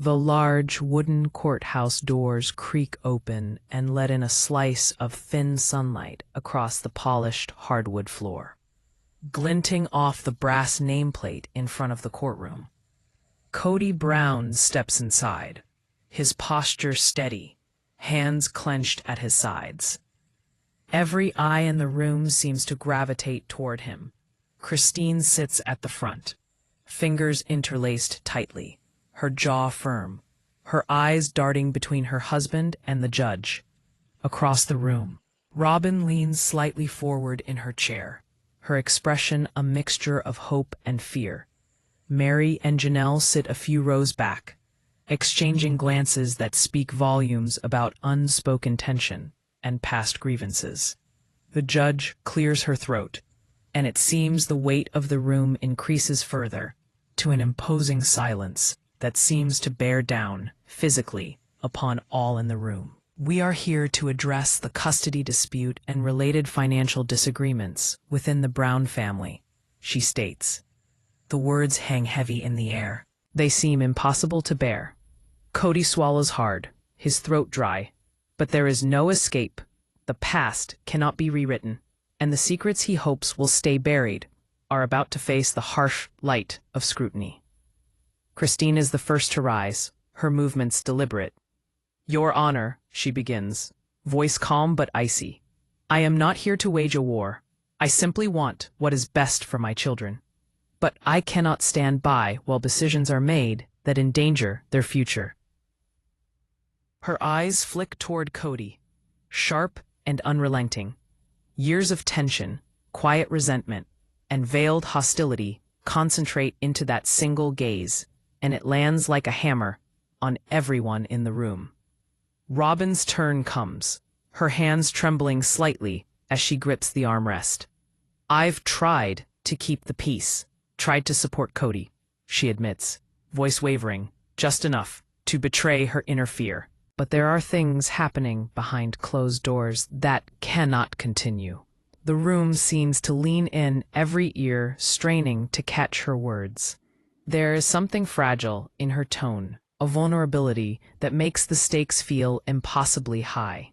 The large wooden courthouse doors creak open and let in a slice of thin sunlight across the polished hardwood floor, glinting off the brass nameplate in front of the courtroom. Kody Brown steps inside, his posture steady, hands clenched at his sides. Every eye in the room seems to gravitate toward him. Christine sits at the front, fingers interlaced tightly, her jaw firm, her eyes darting between her husband and the judge. Across the room, Robyn leans slightly forward in her chair, her expression a mixture of hope and fear. Meri and Janelle sit a few rows back, exchanging glances that speak volumes about unspoken tension and past grievances. The judge clears her throat, and it seems the weight of the room increases further to an imposing silence that seems to bear down, physically, upon all in the room. We are here to address the custody dispute and related financial disagreements within the Brown family, she states. The words hang heavy in the air. They seem impossible to bear. Kody swallows hard, his throat dry. But there is no escape. The past cannot be rewritten, and the secrets he hopes will stay buried are about to face the harsh light of scrutiny. Christine is the first to rise, her movements deliberate. Your Honor, she begins, voice calm but icy. I am not here to wage a war. I simply want what is best for my children. But I cannot stand by while decisions are made that endanger their future. Her eyes flick toward Kody, sharp and unrelenting. Years of tension, quiet resentment, and veiled hostility concentrate into that single gaze, and it lands like a hammer on everyone in the room. Robyn's turn comes, her hands trembling slightly as she grips the armrest. I've tried to keep the peace, tried to support Kody, she admits, voice wavering, just enough to betray her inner fear. But there are things happening behind closed doors that cannot continue. The room seems to lean in, every ear straining to catch her words. There is something fragile in her tone, a vulnerability that makes the stakes feel impossibly high.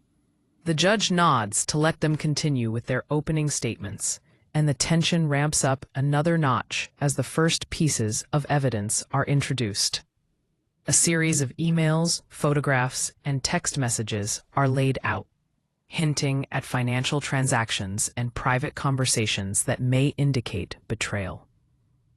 The judge nods to let them continue with their opening statements, and the tension ramps up another notch as the first pieces of evidence are introduced. A series of emails, photographs, and text messages are laid out, hinting at financial transactions and private conversations that may indicate betrayal.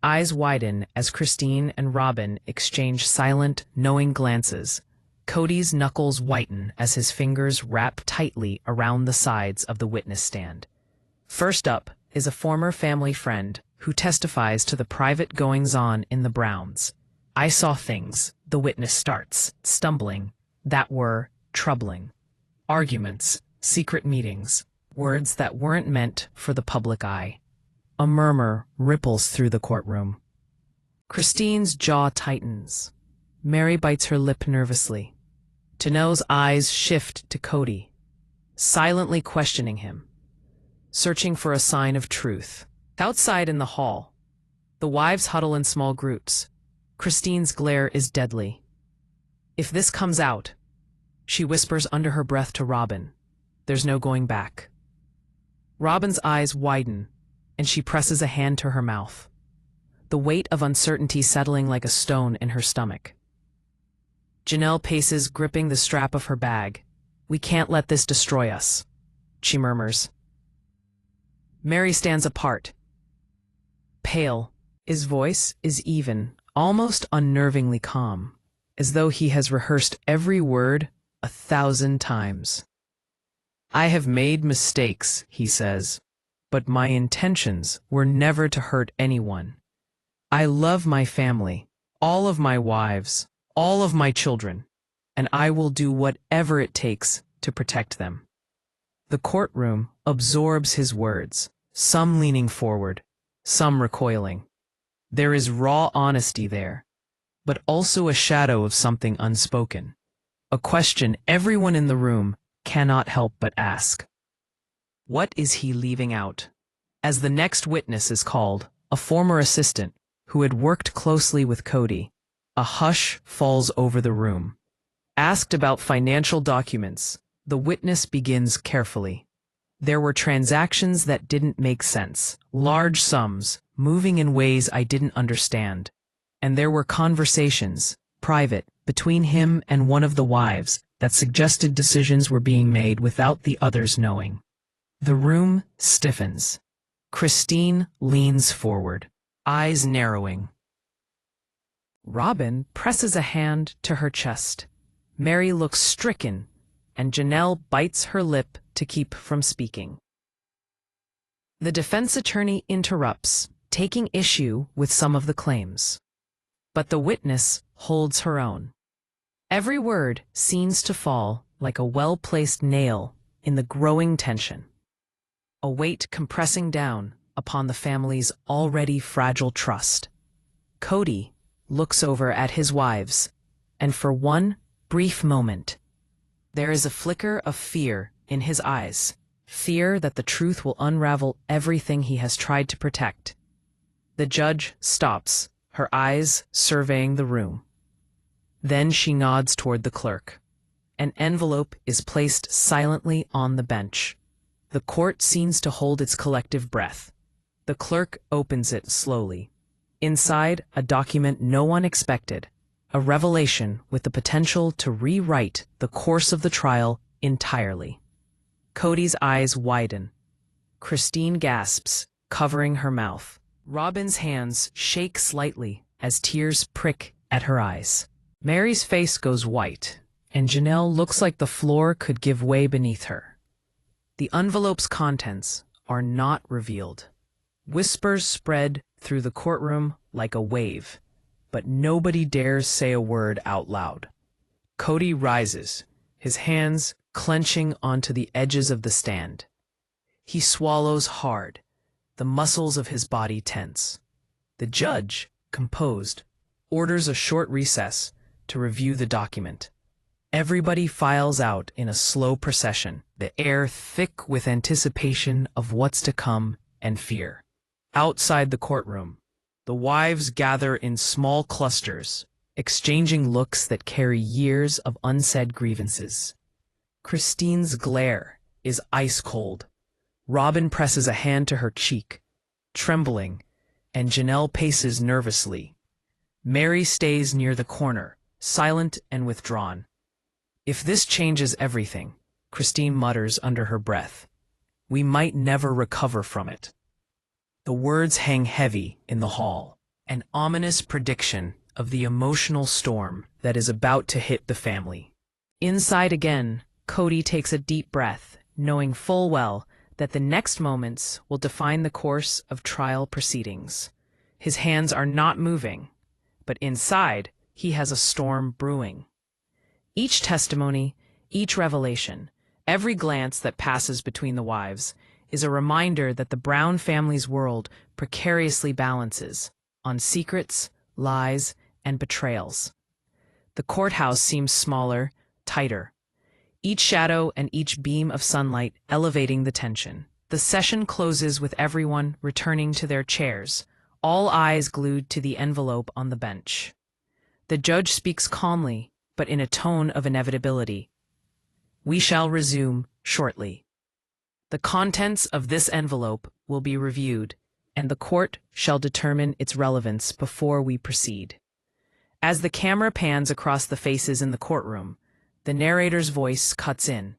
Eyes widen as Christine and Robyn exchange silent, knowing glances. Kody's knuckles whiten as his fingers wrap tightly around the sides of the witness stand. First up is a former family friend who testifies to the private goings-on in the Browns. I saw things, the witness starts, stumbling, that were troubling. Arguments, secret meetings, words that weren't meant for the public eye. A murmur ripples through the courtroom. Christine's jaw tightens. Meri bites her lip nervously. Janelle's eyes shift to Kody, silently questioning him, searching for a sign of truth. Outside in the hall, the wives huddle in small groups. Christine's glare is deadly. If this comes out, she whispers under her breath to Robyn, there's no going back. Robyn's eyes widen, and she presses a hand to her mouth, the weight of uncertainty settling like a stone in her stomach. Janelle paces, gripping the strap of her bag. We can't let this destroy us, she murmurs. Meri stands apart, pale. His voice is even, almost unnervingly calm, as though he has rehearsed every word 1,000 times. I have made mistakes, he says, but my intentions were never to hurt anyone. I love my family, all of my wives, all of my children, and I will do whatever it takes to protect them. The courtroom absorbs his words, some leaning forward, some recoiling. There is raw honesty there, but also a shadow of something unspoken, a question everyone in the room cannot help but ask. What is he leaving out? As the next witness is called, a former assistant who had worked closely with Kody, A hush falls over the room. Asked about financial documents, the witness begins carefully. There were transactions that didn't make sense, large sums, moving in ways I didn't understand. And there were conversations, private, between him and one of the wives, that suggested decisions were being made without the others knowing. The room stiffens. Christine leans forward, eyes narrowing. Robyn presses a hand to her chest. Meri looks stricken, and Janelle bites her lip to keep from speaking. The defense attorney interrupts, taking issue with some of the claims. But the witness holds her own. Every word seems to fall like a well-placed nail in the growing tension. A weight compressing down upon the family's already fragile trust. Kody looks over at his wives, and for one brief moment, there is a flicker of fear in his eyes, fear that the truth will unravel everything he has tried to protect. The judge stops, her eyes surveying the room. Then she nods toward the clerk. An envelope is placed silently on the bench. The court seems to hold its collective breath. The clerk opens it slowly. Inside, a document no one expected, a revelation with the potential to rewrite the course of the trial entirely. Kody's eyes widen. Christine gasps, covering her mouth. Robyn's hands shake slightly as tears prick at her eyes. Meri's face goes white, and Janelle looks like the floor could give way beneath her. The envelope's contents are not revealed. Whispers spread through the courtroom like a wave, but nobody dares say a word out loud. Kody rises, his hands clenching onto the edges of the stand. He swallows hard, the muscles of his body tense. The judge, composed, orders a short recess to review the document. Everybody files out in a slow procession, the air thick with anticipation of what's to come and fear. Outside the courtroom, the wives gather in small clusters, exchanging looks that carry years of unsaid grievances. Christine's glare is ice cold. Robyn presses a hand to her cheek, trembling, and Janelle paces nervously. Meri stays near the corner, silent and withdrawn. If this changes everything, Christine mutters under her breath, we might never recover from it. The words hang heavy in the hall, an ominous prediction of the emotional storm that is about to hit the family. Inside again, Kody takes a deep breath, knowing full well that the next moments will define the course of trial proceedings. His hands are not moving, but inside he has a storm brewing. Each testimony, each revelation, every glance that passes between the wives is a reminder that the Brown family's world precariously balances on secrets, lies, and betrayals. The courthouse seems smaller, tighter, each shadow and each beam of sunlight elevating the tension. The session closes with everyone returning to their chairs, all eyes glued to the envelope on the bench. The judge speaks calmly, but in a tone of inevitability. We shall resume shortly. The contents of this envelope will be reviewed, and the court shall determine its relevance before we proceed. As the camera pans across the faces in the courtroom, the narrator's voice cuts in.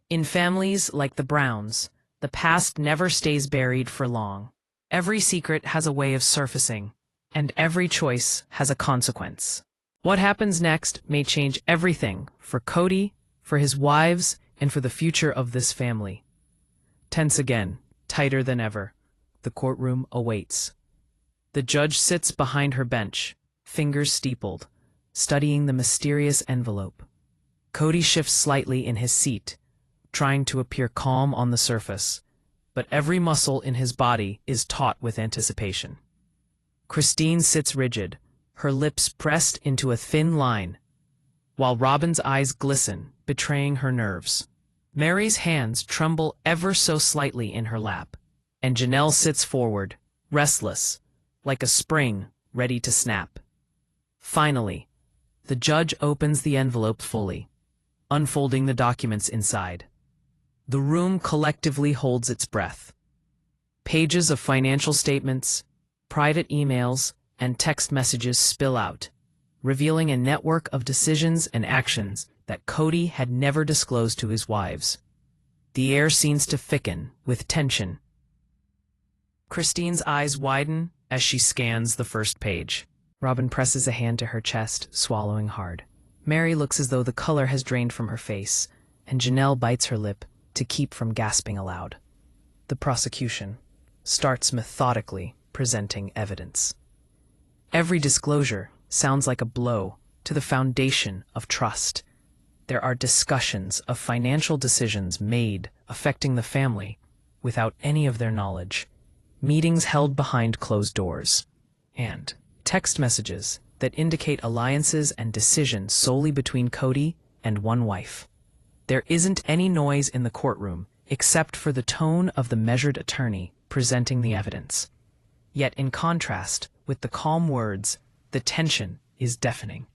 In families like the Browns, the past never stays buried for long. Every secret has a way of surfacing, and every choice has a consequence. What happens next may change everything for Kody, for his wives, and for the future of this family. Tense again, tighter than ever, the courtroom awaits. The judge sits behind her bench, fingers steepled, studying the mysterious envelope. Kody shifts slightly in his seat, trying to appear calm on the surface, but every muscle in his body is taut with anticipation. Christine sits rigid, her lips pressed into a thin line, while Robyn's eyes glisten, betraying her nerves. Meri's hands tremble ever so slightly in her lap, and Janelle sits forward, restless, like a spring ready to snap. Finally, the judge opens the envelope fully, unfolding the documents inside. The room collectively holds its breath. Pages of financial statements, private emails, and text messages spill out, revealing a network of decisions and actions that Kody had never disclosed to his wives. The air seems to thicken with tension. Christine's eyes widen as she scans the first page. Robyn presses a hand to her chest, swallowing hard. Meri looks as though the color has drained from her face, and Janelle bites her lip to keep from gasping aloud. The prosecution starts methodically presenting evidence. Every disclosure sounds like a blow to the foundation of trust. There are discussions of financial decisions made affecting the family without any of their knowledge, meetings held behind closed doors, and text messages that indicate alliances and decisions solely between Kody and one wife. There isn't any noise in the courtroom except for the tone of the measured attorney presenting the evidence. Yet in contrast with the calm words, the tension is deafening.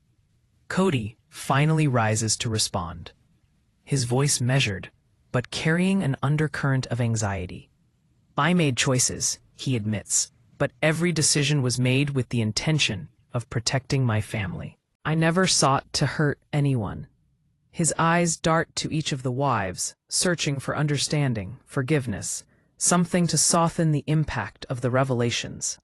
Kody finally rises to respond, his voice measured, but carrying an undercurrent of anxiety. I made choices, he admits, but every decision was made with the intention of protecting my family. I never sought to hurt anyone. His eyes dart to each of the wives, searching for understanding, forgiveness, something to soften the impact of the revelations.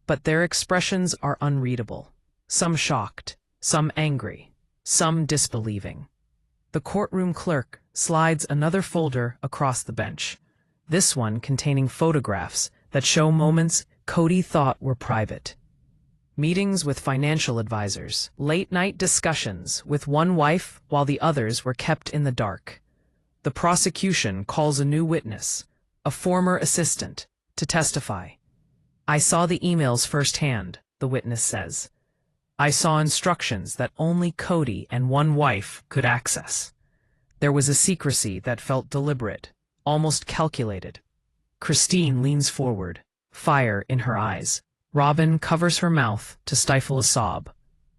But their expressions are unreadable, some shocked, some angry, some disbelieving. The courtroom clerk slides another folder across the bench, this one containing photographs that show moments Kody thought were private. Meetings with financial advisors, late-night discussions with one wife while the others were kept in the dark. The prosecution calls a new witness, a former assistant, to testify. I saw the emails firsthand, the witness says. I saw instructions that only Kody and one wife could access. There was a secrecy that felt deliberate, almost calculated. Christine leans forward, fire in her eyes. Robyn covers her mouth to stifle a sob,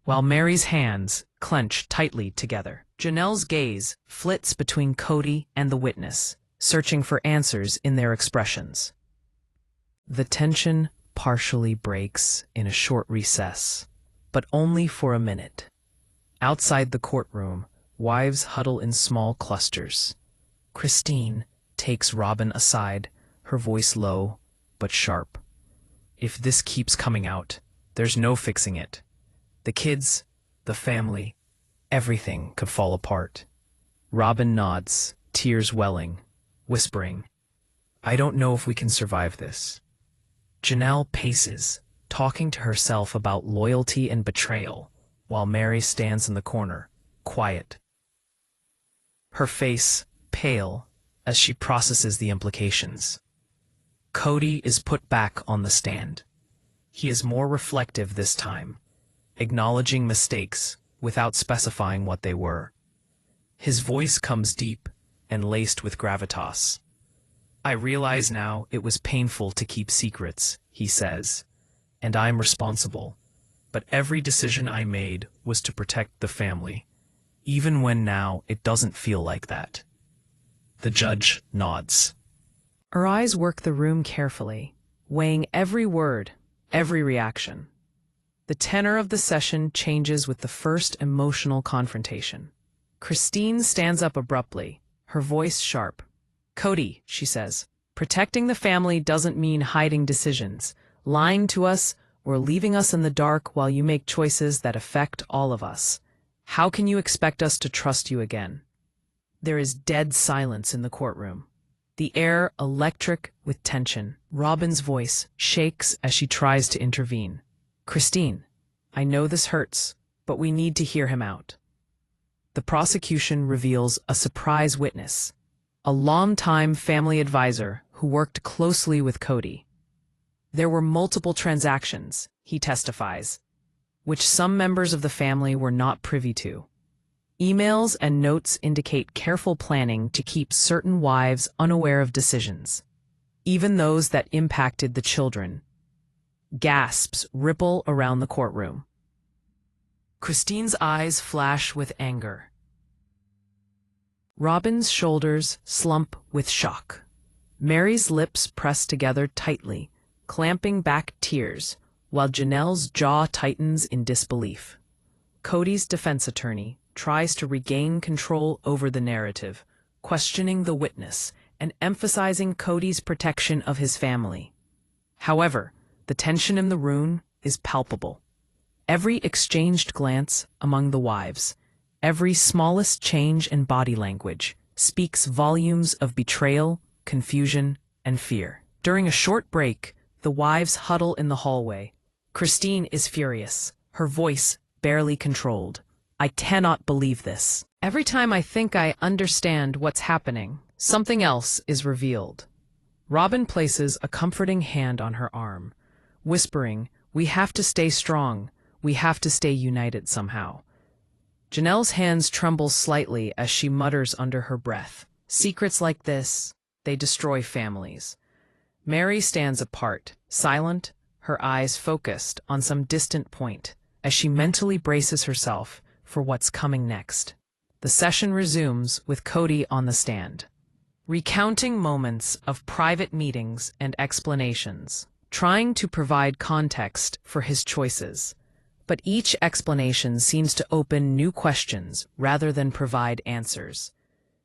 while Meri's hands clench tightly together. Janelle's gaze flits between Kody and the witness, searching for answers in their expressions. The tension partially breaks in a short recess, but only for a minute. Outside the courtroom, wives huddle in small clusters. Christine takes Robyn aside, her voice low but sharp. If this keeps coming out, there's no fixing it. The kids, the family, everything could fall apart. Robyn nods, tears welling, whispering, I don't know if we can survive this. Janelle paces, talking to herself about loyalty and betrayal, while Meri stands in the corner, quiet. Her face pale as she processes the implications. Kody is put back on the stand. He is more reflective this time, acknowledging mistakes without specifying what they were. His voice comes deep and laced with gravitas. I realize now it was painful to keep secrets, he says, and I'm responsible. But every decision I made was to protect the family, even when now it doesn't feel like that. The judge nods. Her eyes work the room carefully, weighing every word, every reaction. The tenor of the session changes with the first emotional confrontation. Christine stands up abruptly, her voice sharp. Kody, she says, protecting the family doesn't mean hiding decisions, lying to us, or leaving us in the dark while you make choices that affect all of us. How can you expect us to trust you again? There is dead silence in the courtroom. The air electric with tension. Robyn's voice shakes as she tries to intervene. Christine, I know this hurts, but we need to hear him out. The prosecution reveals a surprise witness, a longtime family advisor who worked closely with Kody. There were multiple transactions, he testifies, which some members of the family were not privy to. Emails and notes indicate careful planning to keep certain wives unaware of decisions, even those that impacted the children. Gasps ripple around the courtroom. Christine's eyes flash with anger. Robyn's shoulders slump with shock. Meri's lips press together tightly, clamping back tears, while Janelle's jaw tightens in disbelief. Kody's defense attorney tries to regain control over the narrative, questioning the witness and emphasizing Kody's protection of his family. However, the tension in the room is palpable. Every exchanged glance among the wives, every smallest change in body language, speaks volumes of betrayal, confusion, and fear. During a short break, the wives huddle in the hallway. Christine is furious, her voice barely controlled. "I cannot believe this. Every time I think I understand what's happening, something else is revealed." Robyn places a comforting hand on her arm, whispering, "We have to stay strong. We have to stay united somehow." Janelle's hands tremble slightly as she mutters under her breath, "Secrets like this, they destroy families." Meri stands apart, silent, her eyes focused on some distant point, as she mentally braces herself for what's coming next. The session resumes with Kody on the stand, recounting moments of private meetings and explanations, trying to provide context for his choices. But each explanation seems to open new questions rather than provide answers.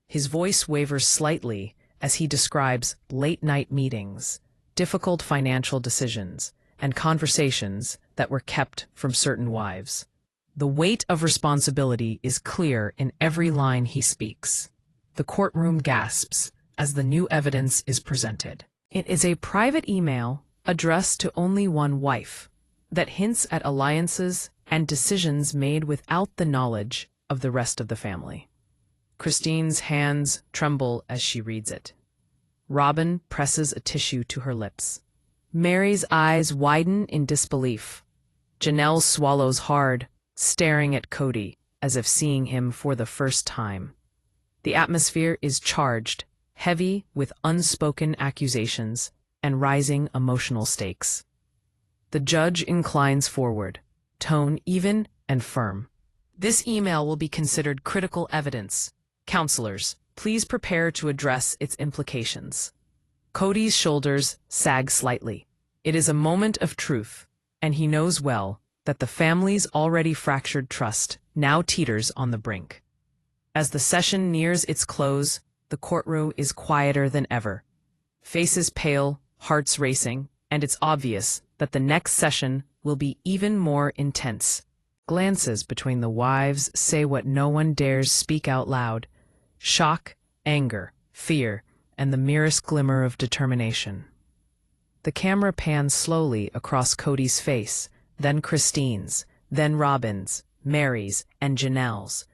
His voice wavers slightly as he describes late-night meetings, difficult financial decisions, and conversations that were kept from certain wives. The weight of responsibility is clear in every line he speaks. The courtroom gasps as the new evidence is presented. It is a private email addressed to only one wife that hints at alliances and decisions made without the knowledge of the rest of the family. Christine's hands tremble as she reads it. Robyn presses a tissue to her lips. Meri's eyes widen in disbelief. Janelle swallows hard, staring at Kody as if seeing him for the first time. The atmosphere is charged, heavy with unspoken accusations and rising emotional stakes. The judge inclines forward, tone even and firm. "This email will be considered critical evidence. Counselors, please prepare to address its implications." Kody's shoulders sag slightly. It is a moment of truth, and he knows well that the family's already fractured trust now teeters on the brink. As the session nears its close, the courtroom is quieter than ever. Faces pale, hearts racing, and it's obvious that the next session will be even more intense. Glances between the wives say what no one dares speak out loud: shock, anger, fear, and the merest glimmer of determination. The camera pans slowly across Kody's face, then Christine's, then Robyn's, Meri's, and Janelle's,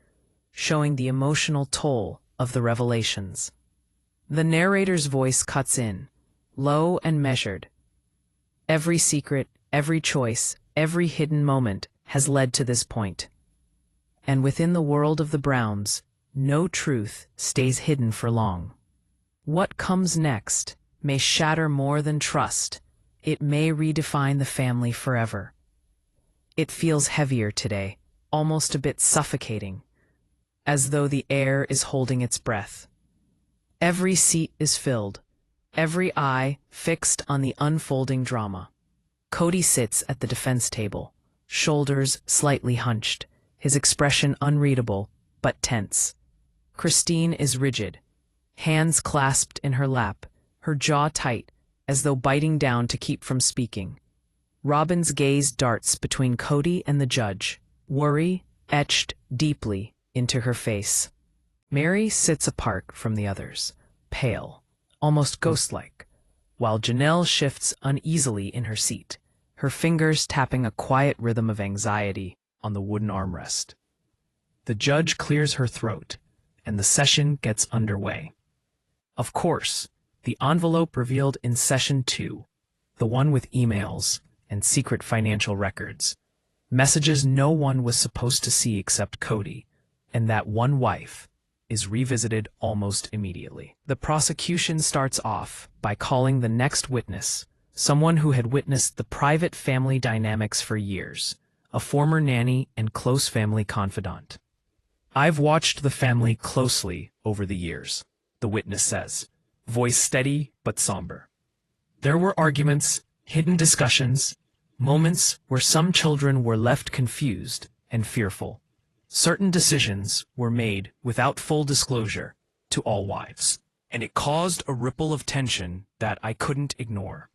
showing the emotional toll of the revelations. The narrator's voice cuts in, low and measured. Every secret, every choice, every hidden moment has led to this point. And within the world of the Browns, no truth stays hidden for long. What comes next may shatter more than trust. It may redefine the family forever. It feels heavier today, almost a bit suffocating, as though the air is holding its breath. Every seat is filled, every eye fixed on the unfolding drama. Kody sits at the defense table, shoulders slightly hunched, his expression unreadable but tense. Christine is rigid, hands clasped in her lap, her jaw tight, as though biting down to keep from speaking. Robyn's gaze darts between Kody and the judge, worry etched deeply into her face. Meri sits apart from the others, pale, almost ghost-like, while Janelle shifts uneasily in her seat, her fingers tapping a quiet rhythm of anxiety on the wooden armrest. The judge clears her throat, and the session gets underway. Of course, the envelope revealed in Session 2, the one with emails and secret financial records, messages no one was supposed to see except Kody, and that one wife, is revisited almost immediately. The prosecution starts off by calling the next witness, someone who had witnessed the private family dynamics for years, a former nanny and close family confidant. "I've watched the family closely over the years," the witness says, voice steady but somber. "There were arguments, hidden discussions, moments where some children were left confused and fearful. Certain decisions were made without full disclosure to all wives, and it caused a ripple of tension that I couldn't ignore."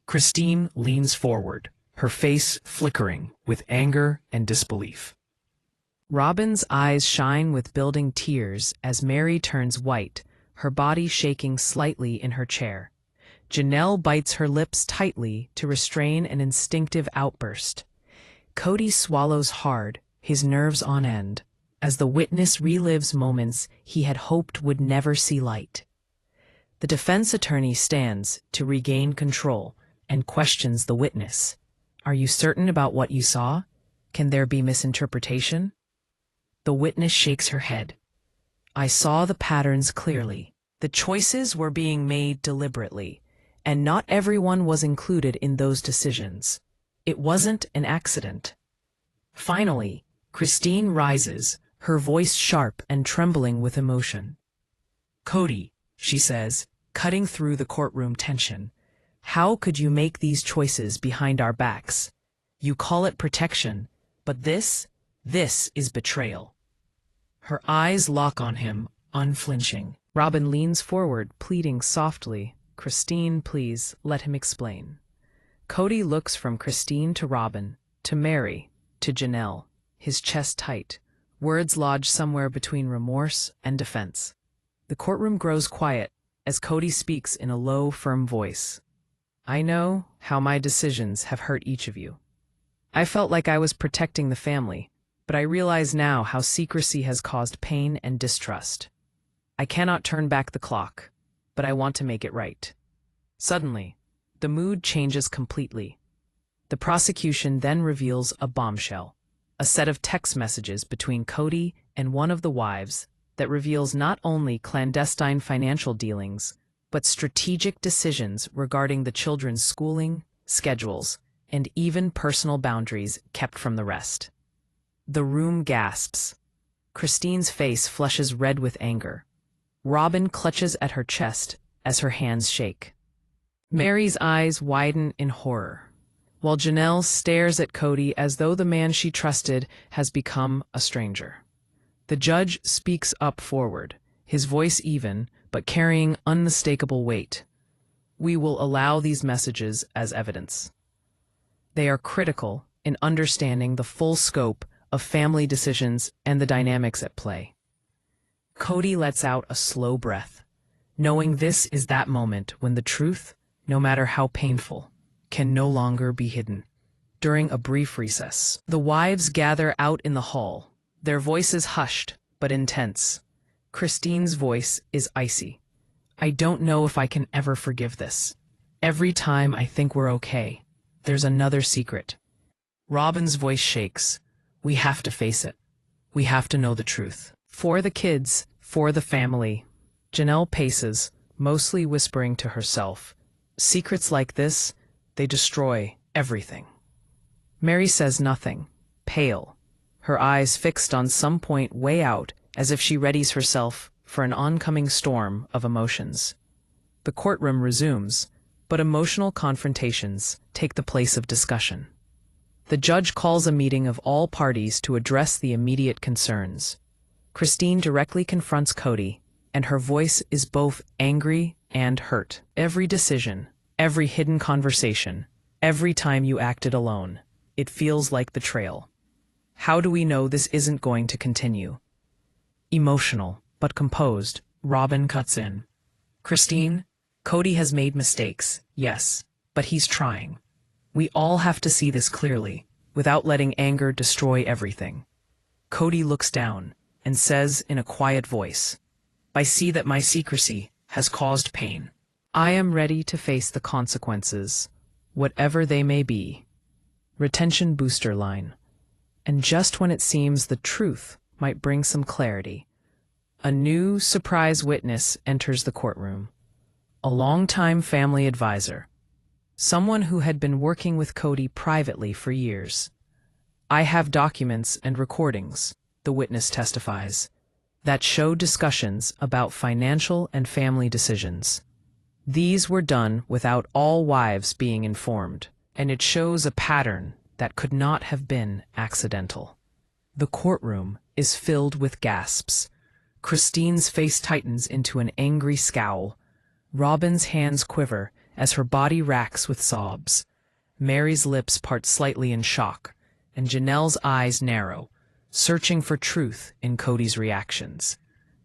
Christine leans forward, her face flickering with anger and disbelief. Robyn's eyes shine with building tears as Meri turns white, her body shaking slightly in her chair. Janelle bites her lips tightly to restrain an instinctive outburst. Kody swallows hard, his nerves on end, as the witness relives moments he had hoped would never see light. The defense attorney stands to regain control and questions the witness. "Are you certain about what you saw? Can there be misinterpretation?" The witness shakes her head. "I saw the patterns clearly. The choices were being made deliberately, and not everyone was included in those decisions. It wasn't an accident." Finally, Christine rises, her voice sharp and trembling with emotion. "Kody," she says, cutting through the courtroom tension, "how could you make these choices behind our backs? You call it protection, but this is betrayal." Her eyes lock on him, unflinching. Robyn leans forward, pleading softly, "Christine, please, let him explain." Kody looks from Christine to Robyn, to Meri, to Janelle, his chest tight, words lodged somewhere between remorse and defense. The courtroom grows quiet as Kody speaks in a low, firm voice. "I know how my decisions have hurt each of you. I felt like I was protecting the family, but I realize now how secrecy has caused pain and distrust. I cannot turn back the clock, but I want to make it right." Suddenly, the mood changes completely. The prosecution then reveals a bombshell, a set of text messages between Kody and one of the wives that reveals not only clandestine financial dealings, but strategic decisions regarding the children's schooling, schedules, and even personal boundaries kept from the rest. The room gasps. Christine's face flushes red with anger. Robyn clutches at her chest as her hands shake. Meri's eyes widen in horror, while Janelle stares at Kody as though the man she trusted has become a stranger. The judge speaks up forward, his voice even, but carrying unmistakable weight. "We will allow these messages as evidence. They are critical in understanding the full scope of family decisions and the dynamics at play." Kody lets out a slow breath, knowing this is that moment when the truth, no matter how painful, can no longer be hidden. During a brief recess, the wives gather out in the hall, their voices hushed but intense. Christine's voice is icy. "I don't know if I can ever forgive this. Every time I think we're okay, there's another secret." Robyn's voice shakes. "We have to face it. We have to know the truth. For the kids, for the family." Janelle paces, mostly whispering to herself. "Secrets like this, they destroy everything." Meri says nothing, pale, her eyes fixed on some point way out as if she readies herself for an oncoming storm of emotions. The courtroom resumes, but emotional confrontations take the place of discussion. The judge calls a meeting of all parties to address the immediate concerns. Christine directly confronts Kody, and her voice is both angry and hurt. "Every decision, every hidden conversation, every time you acted alone, it feels like betrayal. How do we know this isn't going to continue?" Emotional, but composed, Robyn cuts in. "Christine, Kody has made mistakes, yes, but he's trying. We all have to see this clearly, without letting anger destroy everything." Kody looks down and says in a quiet voice, "I see that my secrecy has caused pain. I am ready to face the consequences, whatever they may be." Retention booster line. And just when it seems the truth might bring some clarity, a new surprise witness enters the courtroom. A longtime family advisor, someone who had been working with Kody privately for years. "I have documents and recordings," the witness testifies, "that show discussions about financial and family decisions. These were done without all wives being informed, and it shows a pattern that could not have been accidental." The courtroom is filled with gasps. Christine's face tightens into an angry scowl. Robyn's hands quiver as her body racks with sobs. Meri's lips part slightly in shock, and Janelle's eyes narrow, searching for truth in Kody's reactions.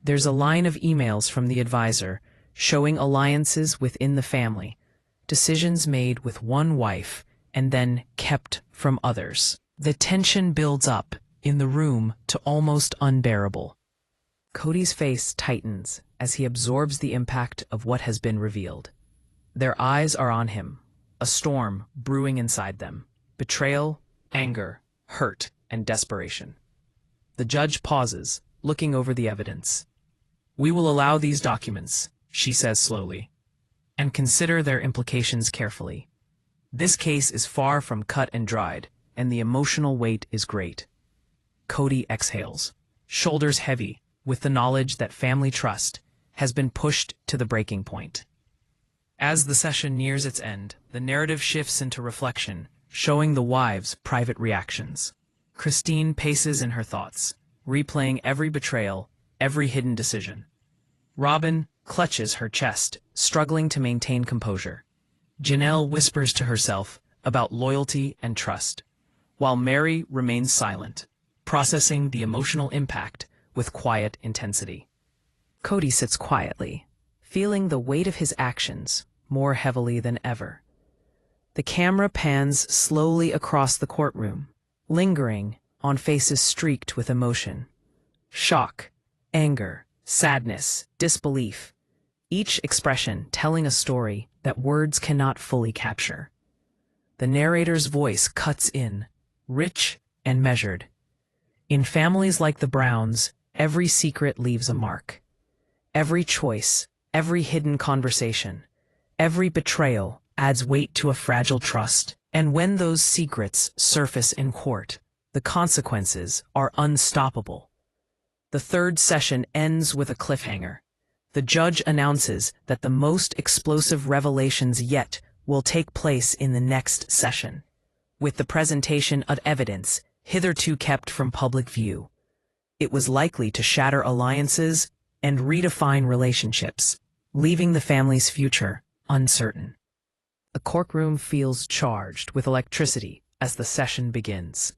There's a line of emails from the advisor showing alliances within the family, decisions made with one wife and then kept from others. The tension builds up in the room to almost unbearable. Kody's face tightens as he absorbs the impact of what has been revealed. Their eyes are on him, a storm brewing inside them. Betrayal, anger, hurt, and desperation. The judge pauses, looking over the evidence. "We will allow these documents," she says slowly, "and consider their implications carefully. This case is far from cut and dried, and the emotional weight is great." Kody exhales, shoulders heavy, with the knowledge that family trust has been pushed to the breaking point. As the session nears its end, the narrative shifts into reflection, showing the wives' private reactions. Christine paces in her thoughts, replaying every betrayal, every hidden decision. Robyn clutches her chest, struggling to maintain composure. Janelle whispers to herself about loyalty and trust, while Meri remains silent, processing the emotional impact with quiet intensity. Kody sits quietly, feeling the weight of his actions more heavily than ever. The camera pans slowly across the courtroom, lingering on faces streaked with emotion. Shock, anger, sadness, disbelief, each expression telling a story that words cannot fully capture. The narrator's voice cuts in, rich and measured. In families like the Browns, every secret leaves a mark. Every choice, every hidden conversation, every betrayal adds weight to a fragile trust. And when those secrets surface in court, the consequences are unstoppable. The third session ends with a cliffhanger. The judge announces that the most explosive revelations yet will take place in the next session, with the presentation of evidence hitherto kept from public view. It was likely to shatter alliances and redefine relationships, leaving the family's future uncertain. The courtroom feels charged with electricity as the session begins.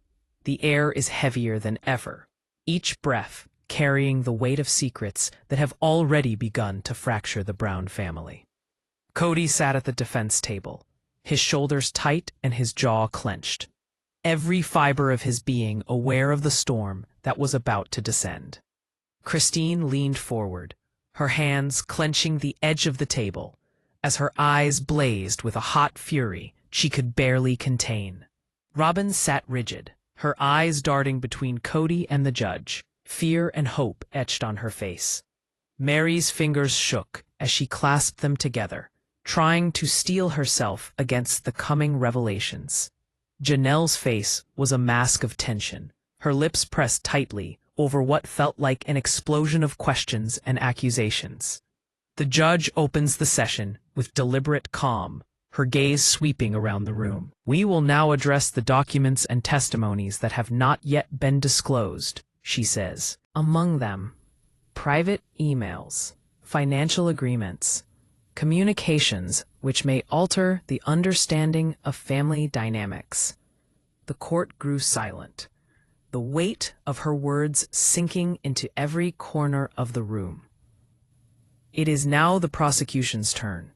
The air is heavier than ever, each breath carrying the weight of secrets that have already begun to fracture the Brown family. Kody sat at the defense table, his shoulders tight and his jaw clenched, every fiber of his being aware of the storm that was about to descend. Christine leaned forward, her hands clenching the edge of the table, as her eyes blazed with a hot fury she could barely contain. Robyn sat rigid, her eyes darting between Kody and the judge, fear and hope etched on her face. Meri's fingers shook as she clasped them together, trying to steel herself against the coming revelations. Janelle's face was a mask of tension, her lips pressed tightly over what felt like an explosion of questions and accusations. The judge opens the session with deliberate calm, her gaze sweeping around the room. "We will now address the documents and testimonies that have not yet been disclosed," she says. Among them, private emails, financial agreements, communications which may alter the understanding of family dynamics. The court grew silent, the weight of her words sinking into every corner of the room. It is now the prosecution's turn,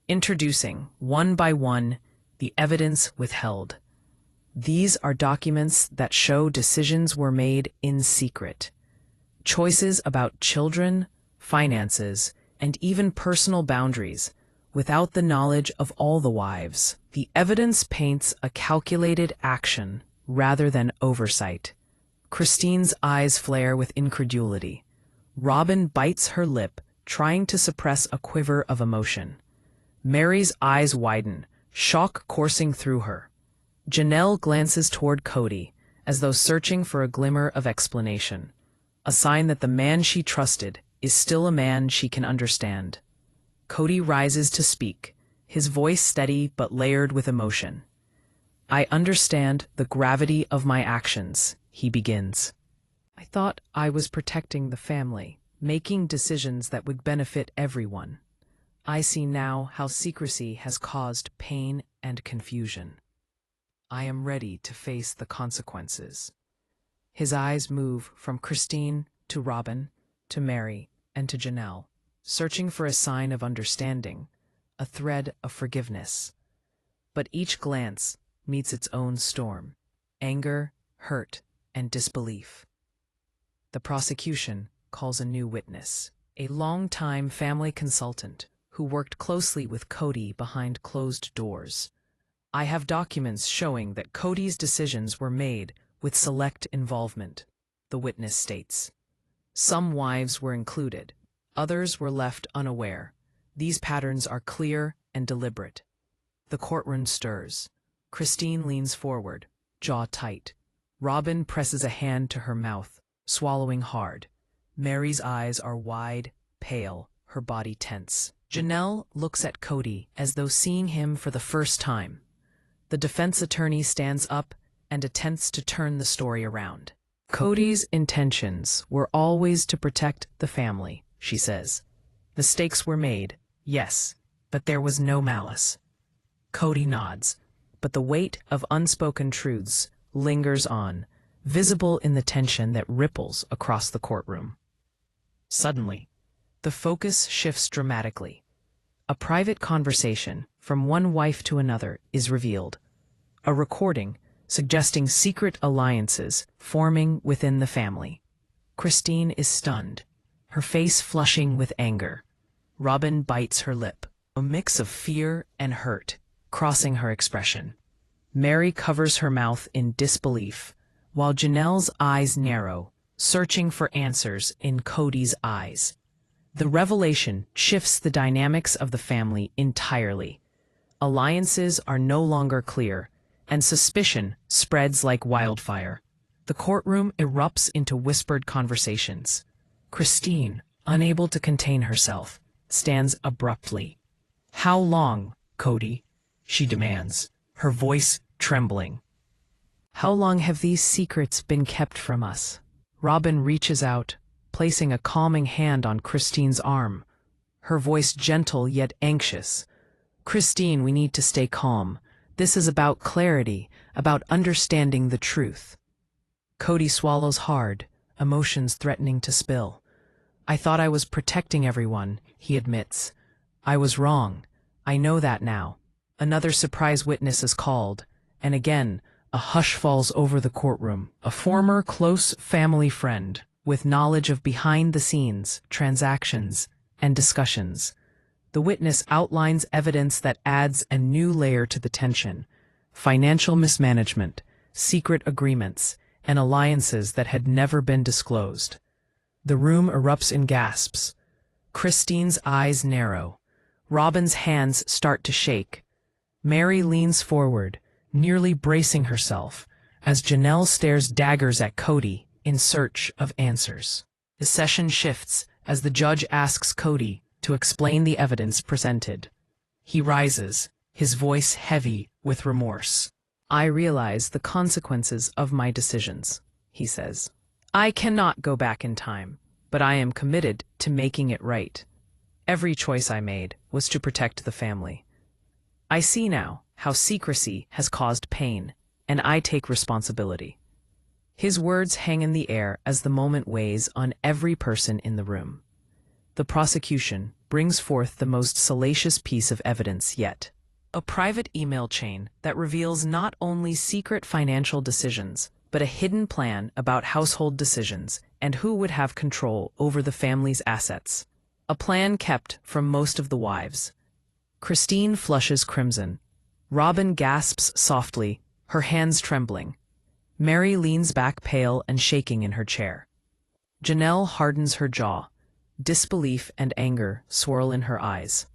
introducing, one by one, the evidence withheld. These are documents that show decisions were made in secret. Choices about children, finances, and even personal boundaries, without the knowledge of all the wives. The evidence paints a calculated action rather than oversight. Christine's eyes flare with incredulity. Robyn bites her lip, trying to suppress a quiver of emotion. Meri's eyes widen, shock coursing through her. Janelle glances toward Kody, as though searching for a glimmer of explanation, a sign that the man she trusted is still a man she can understand. Kody rises to speak, his voice steady but layered with emotion. "I understand the gravity of my actions," he begins. "I thought I was protecting the family, making decisions that would benefit everyone. I see now how secrecy has caused pain and confusion. I am ready to face the consequences." His eyes move from Christine to Robyn, to Meri, and to Janelle, searching for a sign of understanding, a thread of forgiveness. But each glance meets its own storm: anger, hurt, and disbelief. The prosecution calls a new witness, a longtime family consultant who worked closely with Kody behind closed doors. "I have documents showing that Kody's decisions were made with select involvement," the witness states. "Some wives were included, others were left unaware. These patterns are clear and deliberate." The courtroom stirs. Christine leans forward, jaw tight. Robyn presses a hand to her mouth, swallowing hard. Meri's eyes are wide, pale, her body tense. Janelle looks at Kody as though seeing him for the first time. The defense attorney stands up and attempts to turn the story around. "Kody's intentions were always to protect the family," she says. "Mistakes were made, yes, but there was no malice." Kody nods, but the weight of unspoken truths lingers on, visible in the tension that ripples across the courtroom. Suddenly, the focus shifts dramatically. A private conversation from one wife to another is revealed, a recording suggesting secret alliances forming within the family. Christine is stunned, her face flushing with anger. Robyn bites her lip, a mix of fear and hurt crossing her expression. Meri covers her mouth in disbelief, while Janelle's eyes narrow, searching for answers in Kody's eyes. The revelation shifts the dynamics of the family entirely. Alliances are no longer clear, and suspicion spreads like wildfire. The courtroom erupts into whispered conversations. Christine, unable to contain herself, stands abruptly. "How long, Kody?" she demands, her voice trembling. "How long have these secrets been kept from us?" Robyn reaches out, placing a calming hand on Christine's arm, her voice gentle yet anxious. "Christine, we need to stay calm. This is about clarity, about understanding the truth." Kody swallows hard, emotions threatening to spill. "I thought I was protecting everyone," he admits. "I was wrong. I know that now." Another surprise witness is called, and again, a hush falls over the courtroom. A former close family friend, with knowledge of behind-the-scenes, transactions, and discussions. The witness outlines evidence that adds a new layer to the tension: financial mismanagement, secret agreements, and alliances that had never been disclosed. The room erupts in gasps. Christine's eyes narrow. Robyn's hands start to shake. Meri leans forward, nearly bracing herself, as Janelle stares daggers at Kody in search of answers. The session shifts as the judge asks Kody to explain the evidence presented. He rises, his voice heavy with remorse. "I realize the consequences of my decisions," he says. "I cannot go back in time, but I am committed to making it right. Every choice I made was to protect the family. I see now how secrecy has caused pain, and I take responsibility." His words hang in the air as the moment weighs on every person in the room. The prosecution brings forth the most salacious piece of evidence yet: a private email chain that reveals not only secret financial decisions, but a hidden plan about household decisions and who would have control over the family's assets. A plan kept from most of the wives. Christine flushes crimson. Robyn gasps softly, her hands trembling. Meri leans back pale and shaking in her chair. Janelle hardens her jaw. Disbelief and anger swirl in her eyes.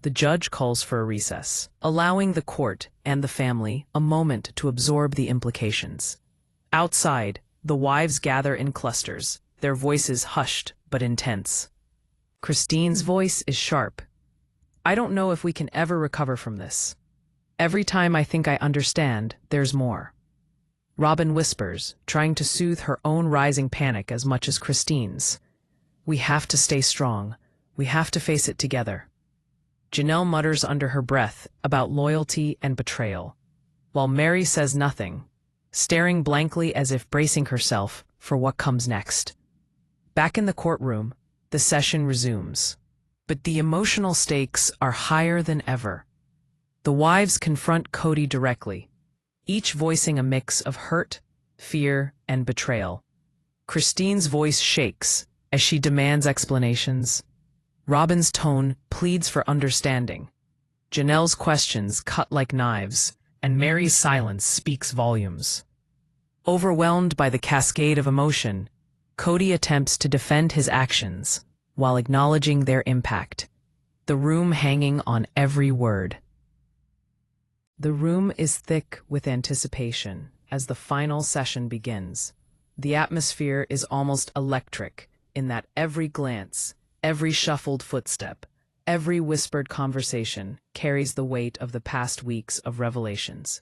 The judge calls for a recess, allowing the court and the family a moment to absorb the implications. Outside, the wives gather in clusters, their voices hushed but intense. Christine's voice is sharp. "I don't know if we can ever recover from this. Every time I think I understand, there's more." Robyn whispers, trying to soothe her own rising panic as much as Christine's. "We have to stay strong. We have to face it together." Janelle mutters under her breath about loyalty and betrayal, while Meri says nothing, staring blankly as if bracing herself for what comes next. Back in the courtroom, the session resumes. But the emotional stakes are higher than ever. The wives confront Kody directly, each voicing a mix of hurt, fear, and betrayal. Christine's voice shakes as she demands explanations. Robyn's tone pleads for understanding. Janelle's questions cut like knives, and Meri's silence speaks volumes. Overwhelmed by the cascade of emotion, Kody attempts to defend his actions while acknowledging their impact, the room hanging on every word. The room is thick with anticipation as the final session begins. The atmosphere is almost electric in that every glance, every shuffled footstep, every whispered conversation carries the weight of the past weeks of revelations.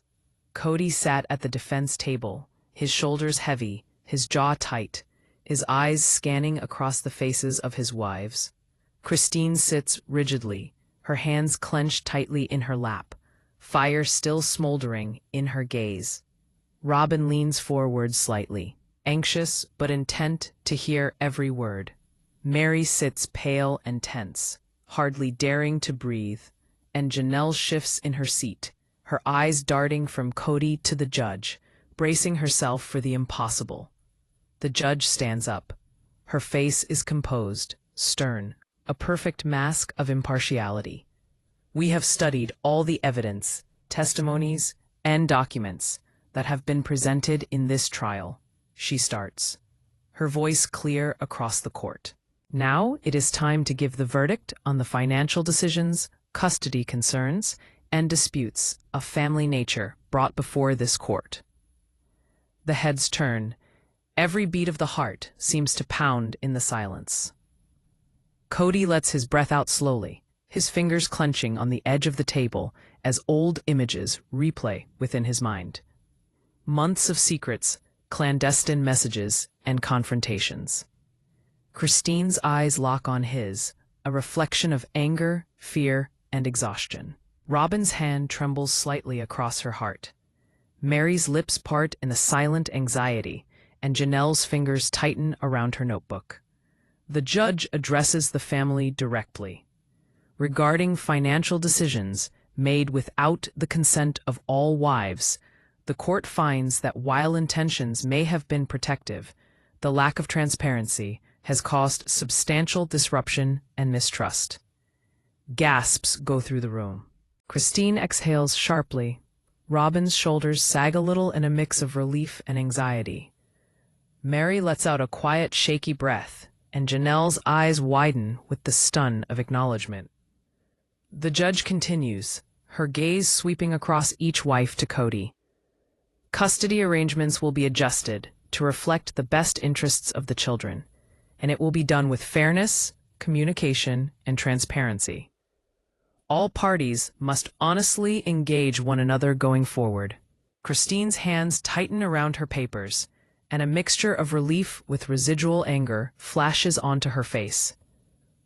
Kody sat at the defense table, his shoulders heavy, his jaw tight, his eyes scanning across the faces of his wives. Christine sits rigidly, her hands clenched tightly in her lap, fire still smoldering in her gaze. Robyn leans forward slightly, anxious but intent to hear every word. Meri sits pale and tense, hardly daring to breathe, and Janelle shifts in her seat, her eyes darting from Kody to the judge, bracing herself for the impossible. The judge stands up. Her face is composed, stern, a perfect mask of impartiality. "We have studied all the evidence, testimonies, and documents that have been presented in this trial," she starts, her voice clear across the court. "Now it is time to give the verdict on the financial decisions, custody concerns, and disputes of family nature brought before this court." The heads turn. Every beat of the heart seems to pound in the silence. Kody lets his breath out slowly, his fingers clenching on the edge of the table as old images replay within his mind. Months of secrets, clandestine messages, and confrontations. Christine's eyes lock on his, a reflection of anger, fear, and exhaustion. Robyn's hand trembles slightly across her heart. Meri's lips part in a silent anxiety, and Janelle's fingers tighten around her notebook. The judge addresses the family directly. Regarding financial decisions made without the consent of all wives, the court finds that while intentions may have been protective, the lack of transparency has caused substantial disruption and mistrust. Gasps go through the room. Christine exhales sharply. Robyn's shoulders sag a little in a mix of relief and anxiety. Meri lets out a quiet, shaky breath, and Janelle's eyes widen with the stun of acknowledgement. The judge continues, her gaze sweeping across each wife to Kody. "Custody arrangements will be adjusted to reflect the best interests of the children, and it will be done with fairness, communication, and transparency. All parties must honestly engage one another going forward." Christine's hands tighten around her papers, and a mixture of relief with residual anger flashes onto her face.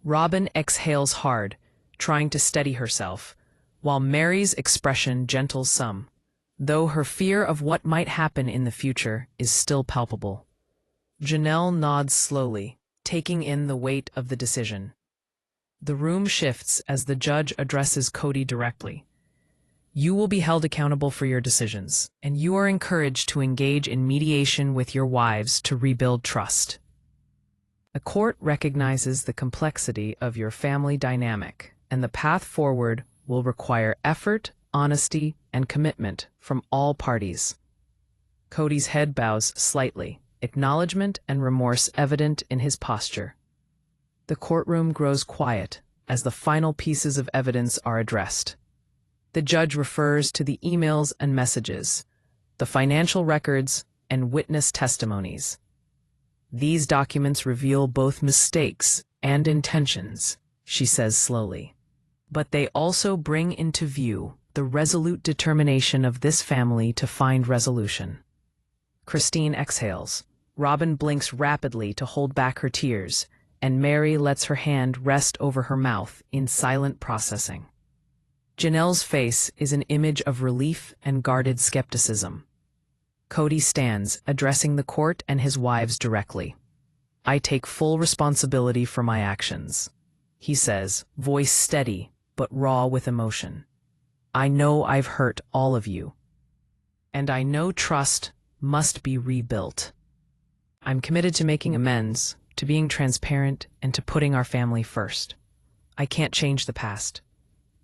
Robyn exhales hard, trying to steady herself, while Meri's expression gentles some, though her fear of what might happen in the future is still palpable. Janelle nods slowly, taking in the weight of the decision. The room shifts as the judge addresses Kody directly. "You will be held accountable for your decisions, and you are encouraged to engage in mediation with your wives to rebuild trust. The court recognizes the complexity of your family dynamic, and the path forward will require effort, honesty, and commitment from all parties." Kody's head bows slightly, acknowledgement and remorse evident in his posture. The courtroom grows quiet as the final pieces of evidence are addressed. The judge refers to the emails and messages, the financial records, and witness testimonies. These documents reveal both mistakes and intentions, she says slowly. But they also bring into view the resolute determination of this family to find resolution. Christine exhales. Robyn blinks rapidly to hold back her tears, and Meri lets her hand rest over her mouth in silent processing. Janelle's face is an image of relief and guarded skepticism. Kody stands, addressing the court and his wives directly. "I take full responsibility for my actions," he says, voice steady but raw with emotion. "I know I've hurt all of you, and I know trust must be rebuilt. I'm committed to making amends, to being transparent, and to putting our family first. I can't change the past,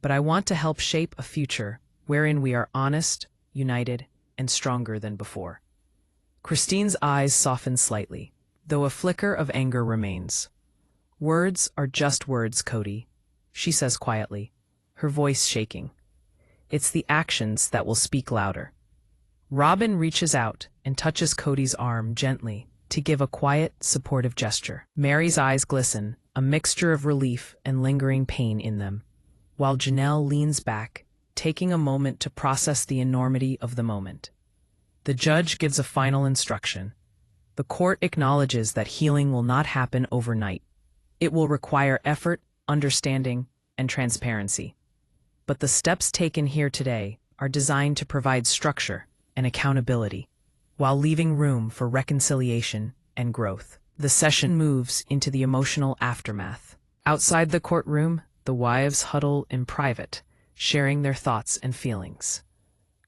but I want to help shape a future wherein we are honest, united, and stronger than before." Christine's eyes soften slightly, though a flicker of anger remains. "Words are just words, Kody," she says quietly, her voice shaking. "It's the actions that will speak louder." Robyn reaches out and touches Kody's arm gently to give a quiet, supportive gesture. Meri's eyes glisten, a mixture of relief and lingering pain in them, while Janelle leans back, taking a moment to process the enormity of the moment. The judge gives a final instruction. The court acknowledges that healing will not happen overnight. It will require effort, understanding, and transparency. But the steps taken here today are designed to provide structure and accountability, while leaving room for reconciliation and growth. The session moves into the emotional aftermath. Outside the courtroom, the wives huddle in private, sharing their thoughts and feelings.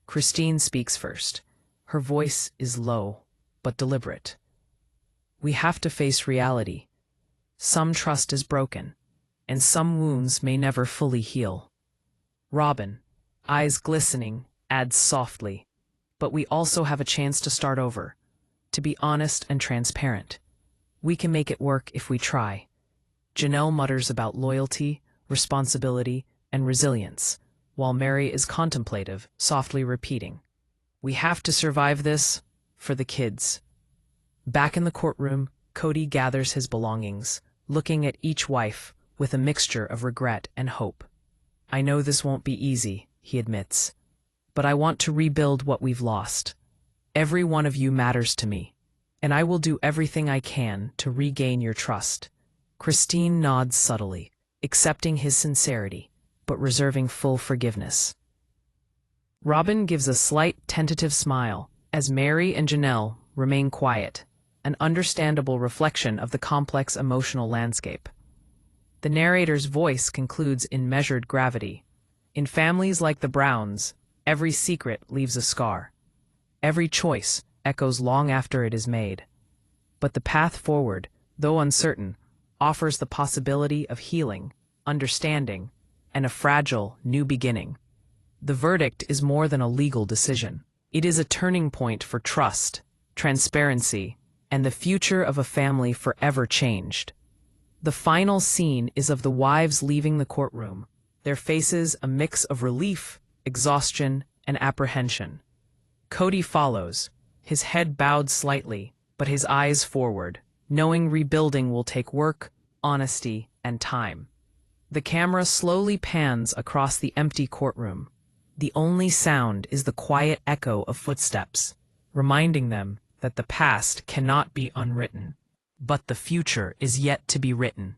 Christine speaks first. Her voice is low, but deliberate. "We have to face reality. Some trust is broken, and some wounds may never fully heal." Robyn, eyes glistening, adds softly, "But we also have a chance to start over, to be honest and transparent. We can make it work if we try." Janelle mutters about loyalty, responsibility, and resilience, while Meri is contemplative, softly repeating, "We have to survive this for the kids." Back in the courtroom, Kody gathers his belongings, looking at each wife with a mixture of regret and hope. "I know this won't be easy," he admits, "but I want to rebuild what we've lost. Every one of you matters to me, and I will do everything I can to regain your trust." Christine nods subtly, accepting his sincerity, but reserving full forgiveness. Robyn gives a slight, tentative smile as Meri and Janelle remain quiet, an understandable reflection of the complex emotional landscape. The narrator's voice concludes in measured gravity. "In families like the Browns, every secret leaves a scar. Every choice echoes long after it is made. But the path forward, though uncertain, offers the possibility of healing, understanding, and a fragile new beginning." The verdict is more than a legal decision. It is a turning point for trust, transparency, and the future of a family forever changed. The final scene is of the wives leaving the courtroom, their faces a mix of relief, exhaustion, and apprehension. Kody follows, his head bowed slightly, but his eyes forward, knowing rebuilding will take work, honesty, and time. The camera slowly pans across the empty courtroom. The only sound is the quiet echo of footsteps, reminding them that the past cannot be unwritten, but the future is yet to be written.